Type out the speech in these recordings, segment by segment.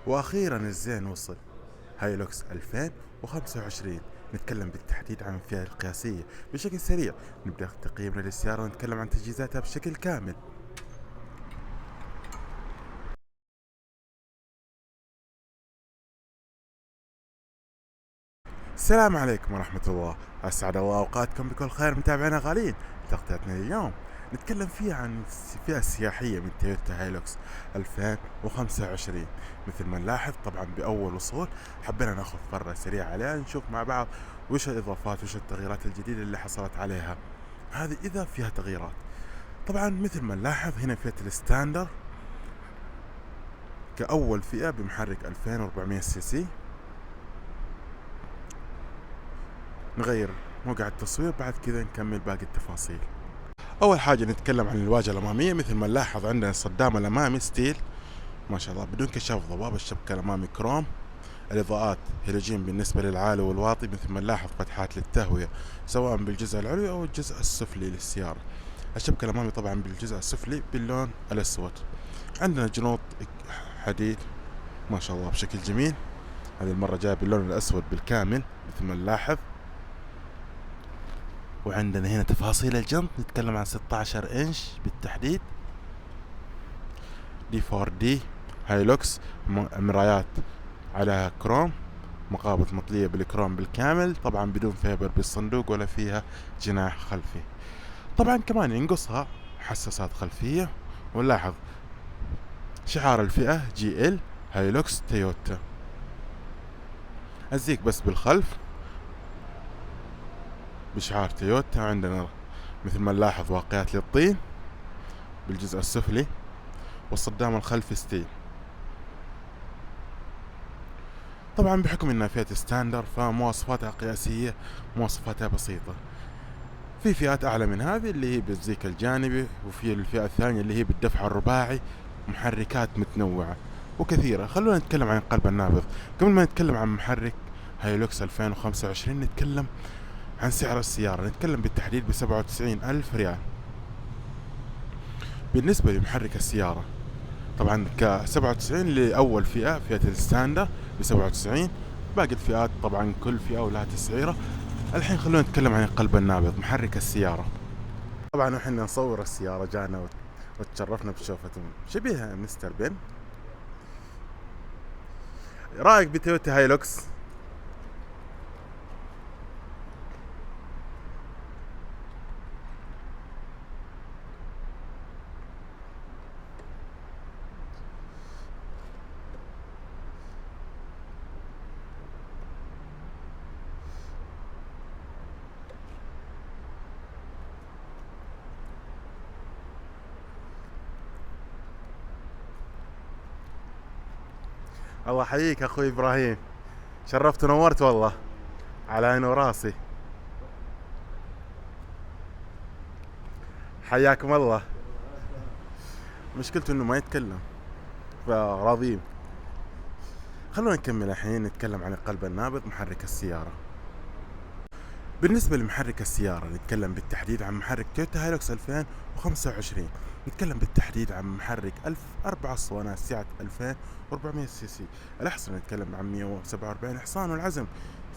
واخيرا الزين وصل. هايلوكس 2025. نتكلم بالتحديد عن الفئة القياسية بشكل سريع. نبدأ تقييمنا للسيارة ونتكلم عن تجهيزاتها بشكل كامل. السلام عليكم ورحمة الله. أسعد الله أوقاتكم بكل خير متابعينا غاليين. تغطيتنا اليوم نتكلم فيها عن الفئة السياحية من تويوتا هايلوكس 2025. مثل ما نلاحظ طبعا بأول وصول حبينا ناخذ فرة سريعة عليها نشوف مع بعض وش الإضافات وش التغييرات الجديدة اللي حصلت عليها. هذه إذا فيها تغييرات. طبعا مثل ما نلاحظ هنا فئة الستاندر كأول فئة بمحرك 2400 سي سي. نغير موقع التصوير بعد كذا نكمل باقي التفاصيل. اول حاجه نتكلم عن الواجهه الاماميه. مثل ما نلاحظ عندنا الصدام الامامي ستيل ما شاء الله بدون كشاف ضباب. الشبكه الامامي كروم. الاضاءات هيلوجين بالنسبه للعالي والواطي. مثل ما نلاحظ فتحات للتهويه سواء بالجزء العلوي او الجزء السفلي للسياره. الشبكه الامامي طبعا بالجزء السفلي باللون الاسود. عندنا جنوط حديد ما شاء الله بشكل جميل. هذه المره جايه باللون الاسود بالكامل مثل ما نلاحظ. وعندنا هنا تفاصيل الجنط نتكلم عن 16 انش بالتحديد. دي 4 دي هايلوكس. مرايات على كروم. مقابض مطلية بالكروم بالكامل طبعا بدون فيبر بالصندوق ولا فيها جناح خلفي. طبعا كمان ينقصها حساسات خلفية. ونلاحظ شعار الفئة جي ال هايلوكس تويوتا. الزيك بس بالخلف بشعار تويوتا. عندنا مثل ما نلاحظ واقيات للطين بالجزء السفلي والصدام الخلفي ستيل. طبعا بحكم انها فئة ستاندر فمواصفاتها قياسية مواصفاتها بسيطة. في فئات اعلى من هذه اللي هي بالزيك الجانبي وفي الفئة الثانية اللي هي بالدفع الرباعي. محركات متنوعة وكثيرة. خلونا نتكلم عن القلب النابض. قبل ما نتكلم عن محرك هايلوكس 2025 نتكلم عن سعر السيارة. نتكلم بالتحديد ب97,000 ريال بالنسبة لمحرك السيارة. طبعا ك 97 لأول فئة الستاندر ب97. باقي الفئات طبعا كل فئة ولها تسعيرة. الحين خلونا نتكلم عن القلب النابض محرك السيارة. طبعا وحنا نصور السيارة جانا وتشرفنا بشوفة شبيهة مستر بن. رأيك بتويوتا هايلوكس؟ الله يحييك اخوي ابراهيم. شرفت ونورت والله. على عيني وراسي. حياكم الله. مشكلته انه ما يتكلم فراضيين. خلونا نكمل الحين نتكلم عن القلب النابض محرك السيارة. بالنسبة لمحرك السيارة نتكلم بالتحديد عن محرك تويوتا هايلوكس 2025. نتكلم بالتحديد عن محرك 4 اسطوانات سعة 2400 سي سي. الأحصنة نتكلم عن 147 حصان والعزم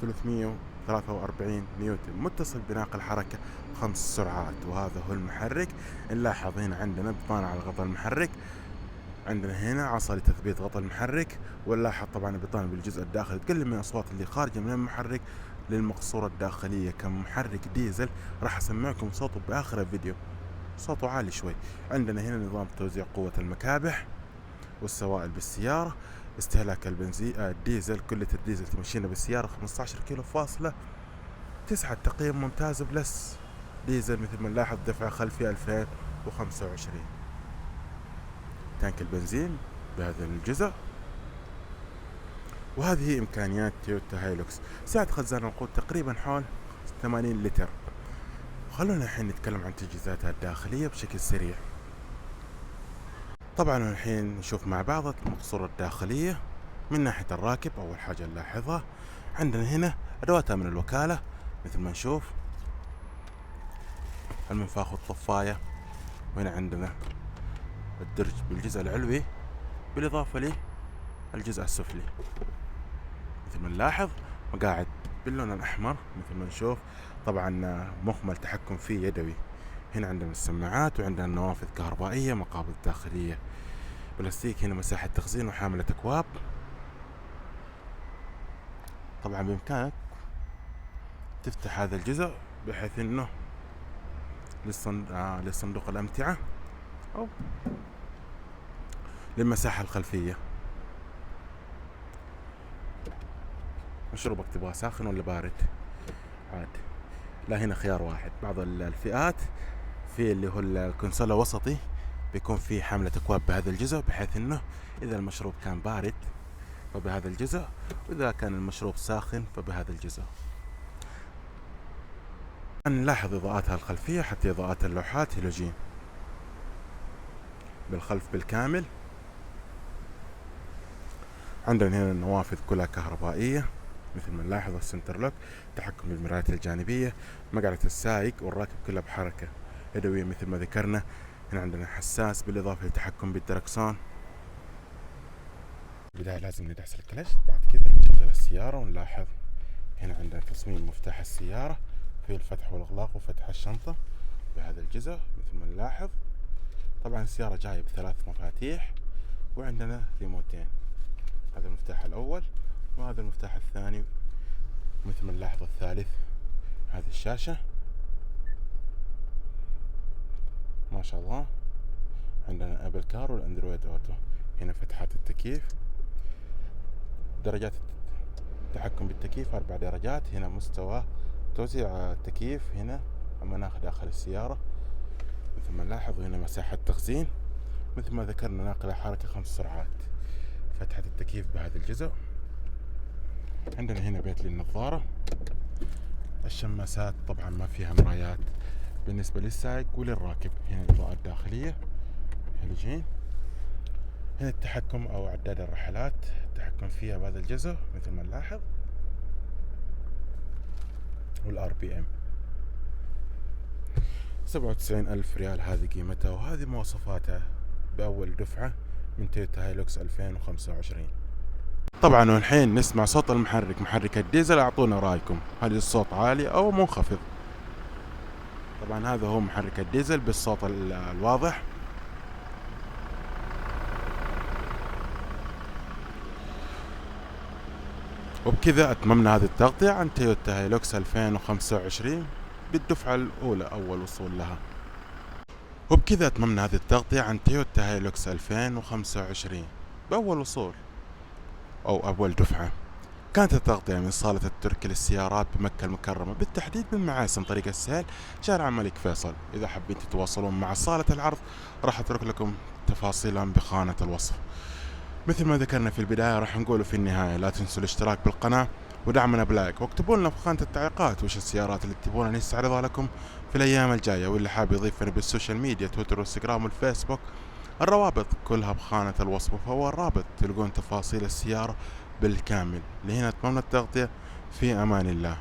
343 نيوتن. متصل بناقل حركة 5 سرعات. وهذا هو المحرك. نلاحظ هنا عندنا بطانة على غطاء المحرك. عندنا هنا عصا لتثبيت غطاء المحرك. ونلاحظ طبعا البطانة بالجزء الداخلي تقلل من الأصوات اللي خارجة من المحرك للمقصورة الداخلية. كمحرك ديزل راح اسمعكم صوته باخر الفيديو. صوته عالي شوي. عندنا هنا نظام توزيع قوة المكابح والسوائل بالسيارة. استهلاك البنزين الديزل كل لتر ديزل تمشينا بالسيارة 15 كيلو فاصلة 9. تقييم ممتاز بلس ديزل. مثل ما نلاحظ دفع خلفي 2025. تانك البنزين بهذا الجزء. وهذه هي إمكانيات تويوتا هايلوكس. سعة خزان الوقود تقريبا حول 80 لتر. خلونا الحين نتكلم عن تجهيزاتها الداخلية بشكل سريع. طبعا الحين نشوف مع بعض المقصورة الداخلية. من ناحية الراكب أول حاجة نلاحظها عندنا هنا أدواتها من الوكالة. مثل ما نشوف المنفاخ والطفاية. وهنا عندنا الدرج بالجزء العلوي بالإضافة الجزء السفلي. مثل ما نلاحظ مقاعد باللون الأحمر مثل ما نشوف، طبعا مخمل تحكم فيه يدوي. هنا عندنا السماعات وعندنا النوافذ كهربائية، مقابض داخلية بلاستيك. هنا مساحة تخزين وحاملة أكواب. طبعا بإمكانك تفتح هذا الجزء بحيث انه لصندوق الأمتعة أو للمساحة الخلفية. مشروبك تبغاه ساخن ولا بارد؟ عاد لا، هنا خيار واحد. بعض الفئات في اللي هو الكونسولا وسطي بيكون فيه حاملة أكواب بهذا الجزء، بحيث انه إذا المشروب كان بارد فبهذا الجزء، وإذا كان المشروب ساخن فبهذا الجزء. نلاحظ إضاءاتها الخلفية، حتى إضاءات اللوحات هيلوجين بالخلف بالكامل. عندنا هنا النوافذ كلها كهربائية مثل ما نلاحظ، السنتر لوك، تحكم بالمرايات الجانبية، مقعدة السائق والراكب كلها بحركة يدوية مثل ما ذكرنا. هنا عندنا حساس بالإضافة للتحكم بالدركسون. البداية لازم ندعس الكلش، بعد كذا نشغل السيارة ونلاحظ هنا عندنا تصميم مفتاح السيارة في الفتح والإغلاق وفتح الشنطة بهذا الجزء مثل ما نلاحظ. طبعا السيارة جاية ب3 مفاتيح، وعندنا ريموتين، هذا المفتاح الأول وهذا المفتاح الثاني مثل ما نلاحظ الثالث. هذه الشاشة ما شاء الله. عندنا أبل كار والأندرويد أوتو. هنا فتحات التكييف، درجات التحكم بالتكييف 4 درجات. هنا مستوى توزيع التكييف، هنا مناخ داخل السيارة مثل ما نلاحظ. هنا مساحة تخزين مثل ما ذكرنا، ناقلة حركة 5 سرعات. فتحة التكييف بهذا الجزء. عندنا هنا بيت للنظارة. الشماسات طبعا ما فيها مرايات بالنسبة للسائق وللراكب. هنا الإضاءة الداخلية هالوجين. هنا التحكم أو عداد الرحلات، التحكم فيها بهذا الجزء مثل ما نلاحظ، والار بي ام. 97,000 ريال هذه قيمتها، وهذه مواصفاتها بأول دفعة من تويوتا هايلوكس 2025. طبعا والحين نسمع صوت المحرك، محرك الديزل. اعطونا رايكم، هل الصوت عالي او منخفض؟ طبعا هذا هو محرك الديزل بالصوت الواضح. وبكذا اتممنا هذه التغطية عن تويوتا هايلوكس 2025 بالدفعة الاولى، اول وصول لها. وبكذا اتممنا هذه التغطية عن تويوتا هايلوكس 2025 باول وصول او اول دفعة. كانت التغطية من صالة التركي للسيارات بمكة المكرمة، بالتحديد بالمعاسم طريق السهل شارع الملك فيصل. إذا حابين تتواصلون مع صالة العرض راح أترك لكم تفاصيلهم بخانة الوصف. مثل ما ذكرنا في البداية راح نقوله في النهاية، لا تنسوا الاشتراك بالقناة ودعمنا بلايك، واكتبوا لنا في خانة التعليقات وش السيارات اللي تبون نستعرضها لكم في الأيام الجاية، واللي حاب يضيفنا بالسوشيال ميديا تويتر وانستغرام والفيسبوك. الروابط كلها بخانة الوصف، وفي الرابط تلقون تفاصيل السيارة بالكامل. لهنا تممنا التغطية، في أمان الله.